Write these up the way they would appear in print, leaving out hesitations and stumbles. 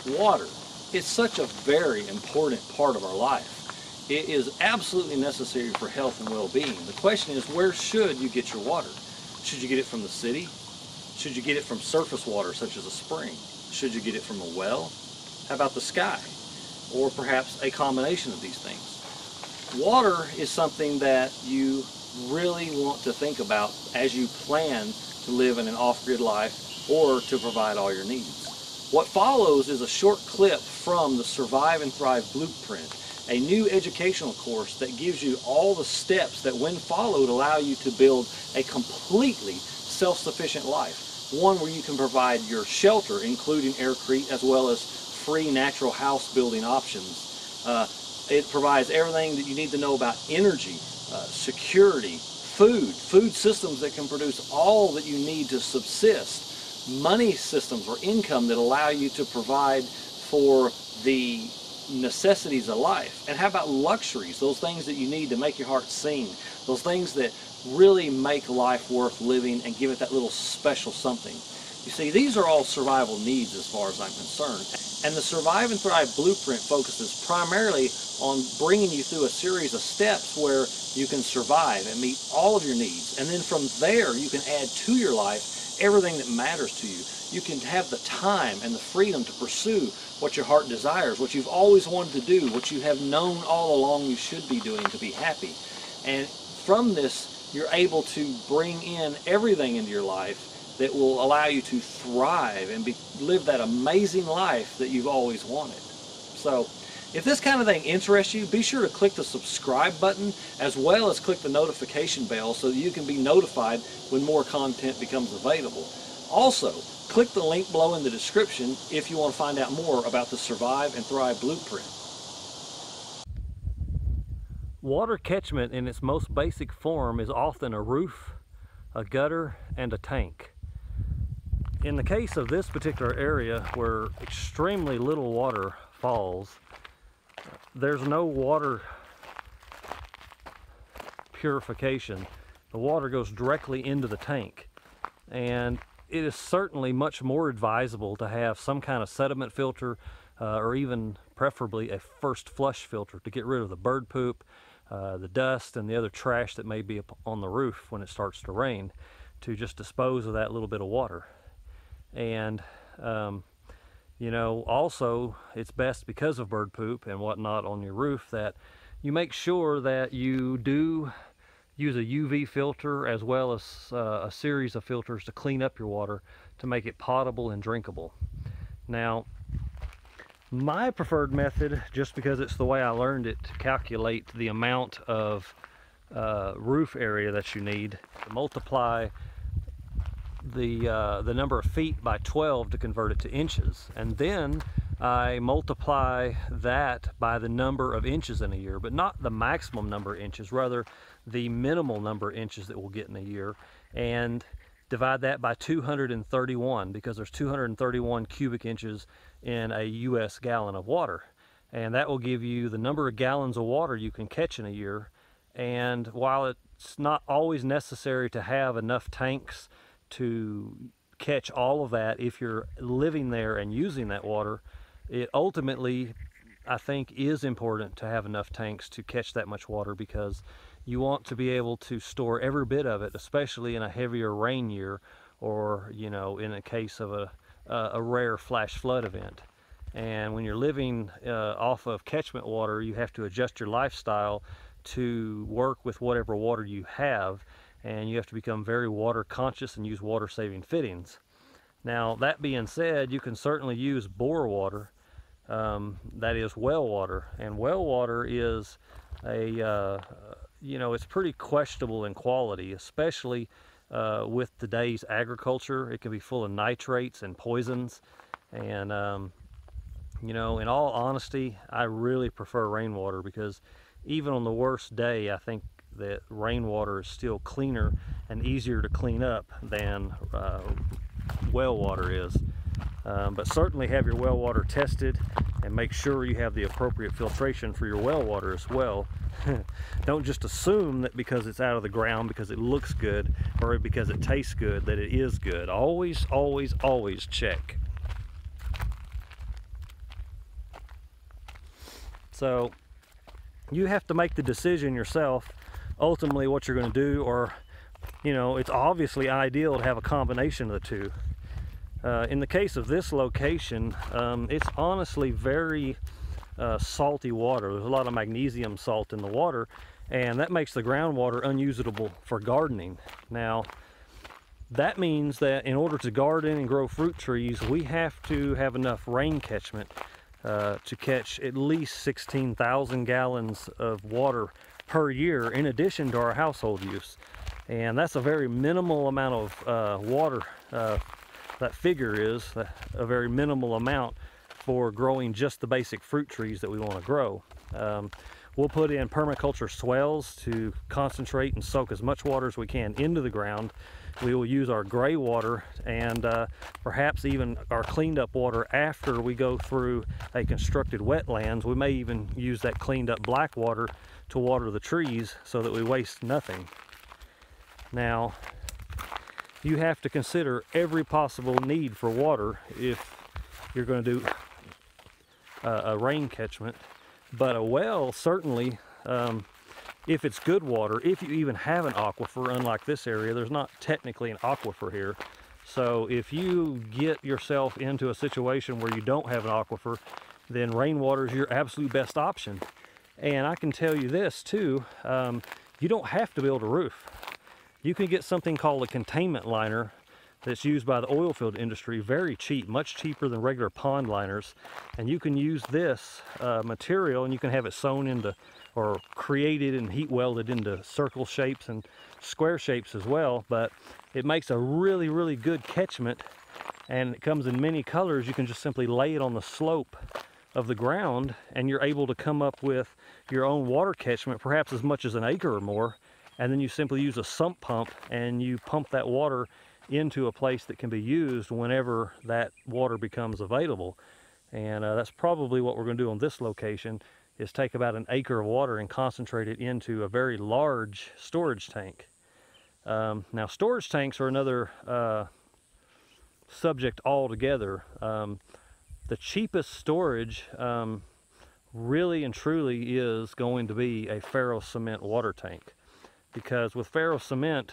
water is such a very important part of our life. It is absolutely necessary for health and well-being. The question is, where should you get your water? Should you get it from the city? Should you get it from surface water, such as a spring? Should you get it from a well? How about the sky? Or perhaps a combination of these things. Water is something that you really want to think about as you plan to live in an off-grid life or to provide all your needs. What follows is a short clip from the Survive and Thrive Blueprint, a new educational course that gives you all the steps that, when followed, allow you to build a completely self-sufficient life. One where you can provide your shelter, including aircrete, as well as free natural house building options. It provides everything that you need to know about energy, security, food systems that can produce all that you need to subsist, money systems or income that allow you to provide for the necessities of life. And how about luxuries, those things that you need to make your heart sing, those things that really make life worth living and give it that little special something. You see, these are all survival needs as far as I'm concerned. And the Survive and Thrive Blueprint focuses primarily on bringing you through a series of steps where you can survive and meet all of your needs. And then from there, you can add to your life everything that matters to you. You can have the time and the freedom to pursue what your heart desires, what you've always wanted to do, what you have known all along you should be doing to be happy. And from this, you're able to bring in everything into your life that will allow you to thrive and live that amazing life that you've always wanted. So if this kind of thing interests you, be sure to click the subscribe button as well as click the notification bell so that you can be notified when more content becomes available. Also, click the link below in the description if you want to find out more about the Survive and Thrive Blueprint. Water catchment in its most basic form is often a roof, a gutter, and a tank. In the case of this particular area where extremely little water falls, there's no water purification. The water goes directly into the tank, and it is certainly much more advisable to have some kind of sediment filter or even preferably a first flush filter to get rid of the bird poop, the dust, and the other trash that may be up on the roof when it starts to rain, to just dispose of that little bit of water. And you know, also it's best, because of bird poop and whatnot on your roof, that you make sure that you do use a UV filter as well as a series of filters to clean up your water to make it potable and drinkable. Now, my preferred method, just because it's the way I learned it, to calculate the amount of roof area that you need, to multiply the number of feet by 12 to convert it to inches, and then I multiply that by the number of inches in a year, but not the maximum number of inches, rather the minimal number of inches that we'll get in a year, and divide that by 231, because there's 231 cubic inches in a US gallon of water, and that will give you the number of gallons of water you can catch in a year. And while it's not always necessary to have enough tanks to catch all of that if you're living there and using that water, it ultimately, I think, is important to have enough tanks to catch that much water, because you want to be able to store every bit of it, especially in a heavier rain year, or, you know, in a case of a rare flash flood event. And when you're living off of catchment water, you have to adjust your lifestyle to work with whatever water you have, and you have to become very water conscious and use water saving fittings. Now, that being said, you can certainly use bore water, that is well water, and well water is a you know, it's pretty questionable in quality, especially with today's agriculture. It can be full of nitrates and poisons, and you know, in all honesty, I really prefer rainwater, because even on the worst day, I think that rainwater is still cleaner and easier to clean up than well water is. But certainly have your well water tested and make sure you have the appropriate filtration for your well water as well. Don't just assume that because it's out of the ground, because it looks good, or because it tastes good, that it is good. Always, always, always check. So you have to make the decision yourself ultimately what you're going to do, or it's obviously ideal to have a combination of the two. In the case of this location, it's honestly very salty water. There's a lot of magnesium salt in the water, and that makes the groundwater unusable for gardening. Now, that means that in order to garden and grow fruit trees, we have to have enough rain catchment to catch at least 16,000 gallons of water per year in addition to our household use. And that's a very minimal amount of water. That figure is a very minimal amount for growing just the basic fruit trees that we want to grow. We'll put in permaculture swales to concentrate and soak as much water as we can into the ground. We will use our gray water and perhaps even our cleaned up water after we go through a constructed wetlands. We may even use that cleaned up black water to water the trees so that we waste nothing. Now, you have to consider every possible need for water if you're going to do a rain catchment. But a well, certainly, if it's good water, if you even have an aquifer, unlike this area, there's not technically an aquifer here. So if you get yourself into a situation where you don't have an aquifer, then rainwater is your absolute best option. And I can tell you this too, you don't have to build a roof. You can get something called a containment liner that's used by the oil field industry, very cheap, much cheaper than regular pond liners. And you can use this material, and you can have it sewn into, or created and heat welded into circle shapes and square shapes as well. But it makes a really, really good catchment, and it comes in many colors. You can just simply lay it on the slope of the ground, and you're able to come up with your own water catchment, perhaps as much as an acre or more. And then you simply use a sump pump, and you pump that water into a place that can be used whenever that water becomes available. And that's probably what we're going to do on this location, is take about an acre of water and concentrate it into a very large storage tank. Now, storage tanks are another subject altogether. The cheapest storage really and truly is going to be a ferro-cement water tank, because with ferro-cement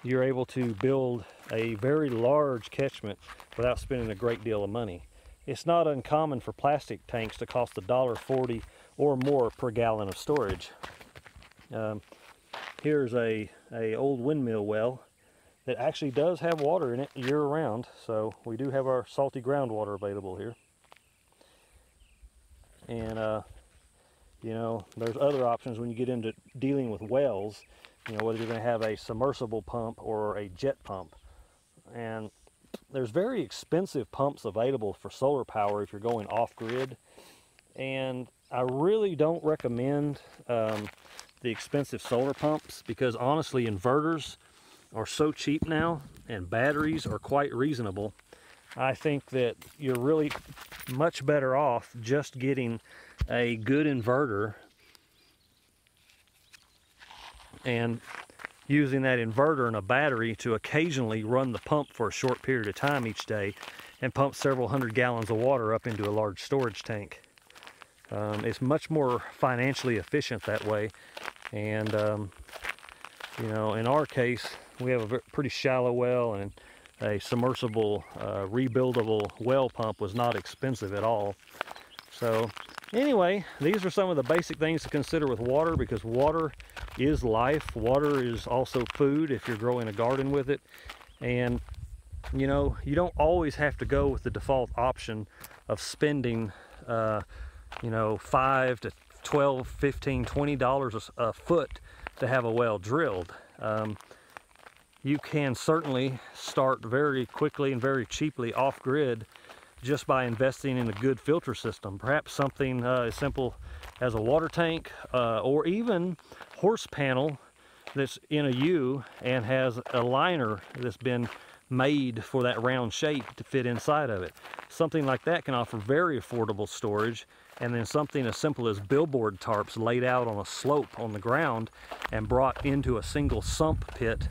you're able to build a very large catchment without spending a great deal of money. It's not uncommon for plastic tanks to cost $1.40 or more per gallon of storage. Here's a old windmill well that actually does have water in it year-round, so we do have our salty groundwater available here. And there's other options when you get into dealing with wells, whether you're going to have a submersible pump or a jet pump. And there's very expensive pumps available for solar power if you're going off-grid. And I really don't recommend the expensive solar pumps, because honestly, inverters are so cheap now and batteries are quite reasonable. I think that you're really much better off just getting a good inverter and using that inverter and a battery to occasionally run the pump for a short period of time each day and pump several hundred gallons of water up into a large storage tank. It's much more financially efficient that way. And in our case, we have a pretty shallow well, and a submersible rebuildable well pump was not expensive at all. So anyway, these are some of the basic things to consider with water, because water is life. Water is also food if you're growing a garden with it. And you don't always have to go with the default option of spending $5 to $12, $15, $20 a foot to have a well drilled. You can certainly start very quickly and very cheaply off-grid just by investing in a good filter system. Perhaps something as simple as a water tank, or even horse panel that's in a U and has a liner that's been made for that round shape to fit inside of it. Something like that can offer very affordable storage. And then something as simple as billboard tarps laid out on a slope on the ground and brought into a single sump pit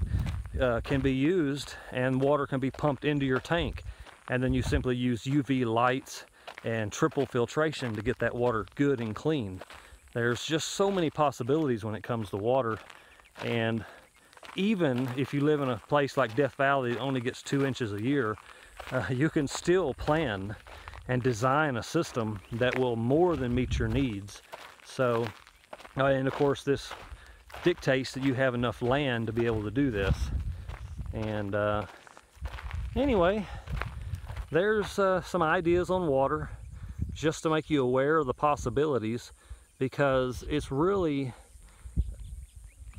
can be used, and water can be pumped into your tank. And then you simply use UV lights and triple filtration to get that water good and clean. There's just so many possibilities when it comes to water, and even if you live in a place like Death Valley that only gets 2 inches a year, you can still plan and design a system that will more than meet your needs. So, and of course this dictates that you have enough land to be able to do this. And anyway, there's some ideas on water just to make you aware of the possibilities, because it's really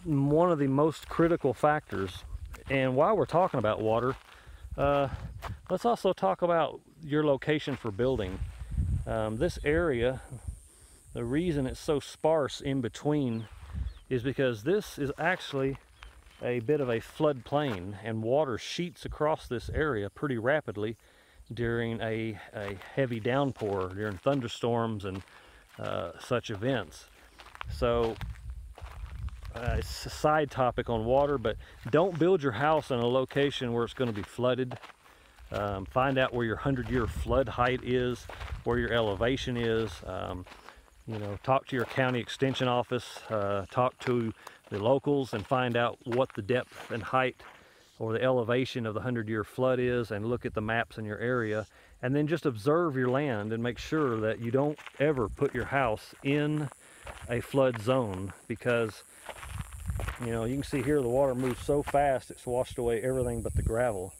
one of the most critical factors. And while we're talking about water, let's also talk about your location for building. This area, the reason it's so sparse in between is because this is actually a bit of a floodplain, and water sheets across this area pretty rapidly during a heavy downpour, during thunderstorms and such events. So it's a side topic on water, but don't build your house in a location where it's going to be flooded. Find out where your 100-year flood height is, where your elevation is. You know, talk to your county extension office, talk to the locals and find out what the depth and height or the elevation of the 100-year flood is, and look at the maps in your area, and then just observe your land and make sure that you don't ever put your house in a flood zone, because you know, you can see here the water moves so fast it's washed away everything but the gravel.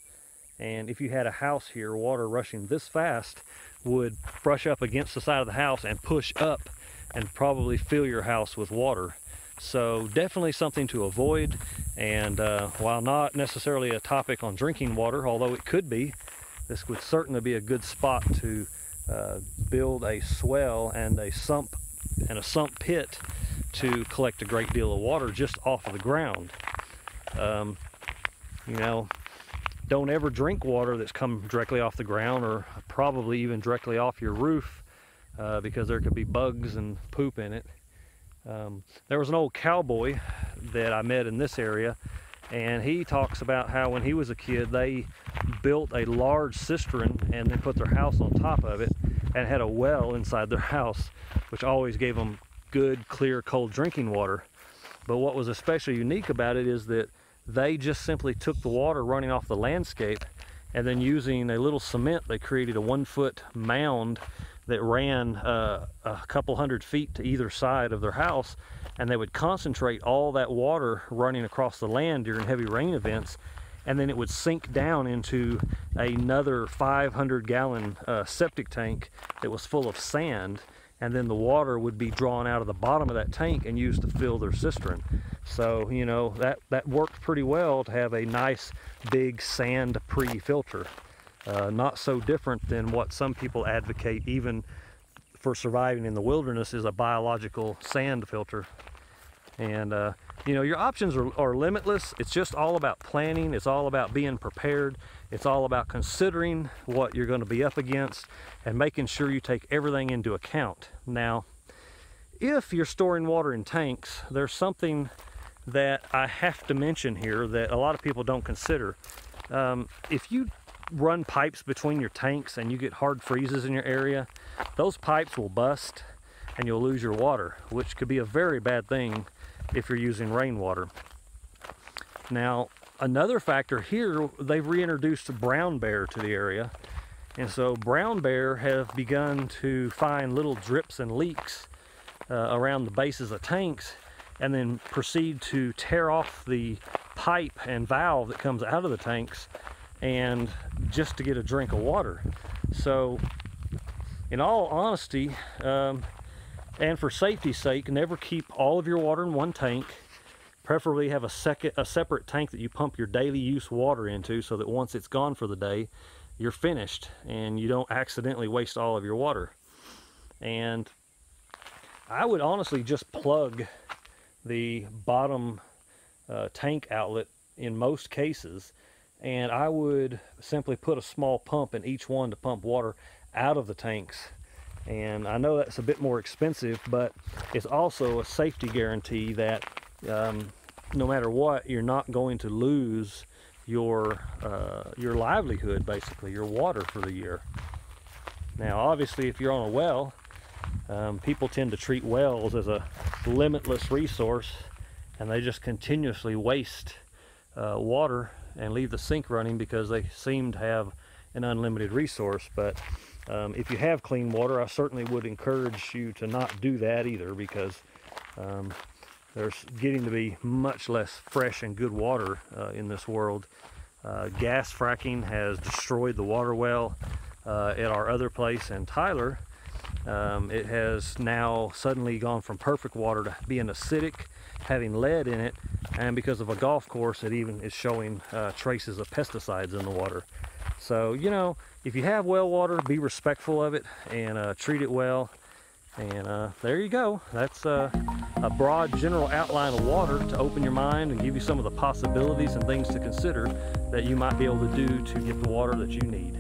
And if you had a house here, water rushing this fast would brush up against the side of the house and push up and probably fill your house with water. So definitely something to avoid. And while not necessarily a topic on drinking water, although it could be, this would certainly be a good spot to build a swell and a sump pit to collect a great deal of water just off of the ground. You know, don't ever drink water that's come directly off the ground, or probably even directly off your roof, because there could be bugs and poop in it. There was an old cowboy that I met in this area, and he talks about how when he was a kid they built a large cistern and then put their house on top of it and had a well inside their house, which always gave them good, clear, cold drinking water. But what was especially unique about it is that they just simply took the water running off the landscape, and then using a little cement they created a 1-foot mound that ran a couple 100 feet to either side of their house, and they would concentrate all that water running across the land during heavy rain events, and then it would sink down into another 500-gallon septic tank that was full of sand, and then the water would be drawn out of the bottom of that tank and used to fill their cistern. So, you know, that worked pretty well to have a nice big sand pre-filter. Not so different than what some people advocate even for surviving in the wilderness, is a biological sand filter. And you know, your options are limitless. It's just all about planning. It's all about being prepared. It's all about considering what you're going to be up against and making sure you take everything into account. Now, if you're storing water in tanks, there's something that I have to mention here that a lot of people don't consider. If you run pipes between your tanks and you get hard freezes in your area, those pipes will bust and you'll lose your water, which could be a very bad thing if you're using rainwater. Now, another factor here, they've reintroduced brown bear to the area, and so brown bear have begun to find little drips and leaks around the bases of tanks, and then proceed to tear off the pipe and valve that comes out of the tanks, and just to get a drink of water. So in all honesty, and for safety's sake, never keep all of your water in one tank. Preferably have a separate tank that you pump your daily use water into, so that once it's gone for the day, you're finished and you don't accidentally waste all of your water. And I would honestly just plug the bottom tank outlet in most cases, and I would simply put a small pump in each one to pump water out of the tanks. And I know that's a bit more expensive, but it's also a safety guarantee that no matter what, you're not going to lose your livelihood, basically your water for the year. Now obviously if you're on a well, people tend to treat wells as a limitless resource, and they just continuously waste water and leave the sink running because they seem to have an unlimited resource. But if you have clean water, I certainly would encourage you to not do that either, because there's getting to be much less fresh and good water in this world. Gas fracking has destroyed the water well at our other place in Tyler. It has now suddenly gone from perfect water to being acidic, having lead in it, and because of a golf course, it even is showing traces of pesticides in the water. So, you know, if you have well water, be respectful of it and treat it well. And there you go. That's a broad general outline of water to open your mind and give you some of the possibilities and things to consider that you might be able to do to get the water that you need.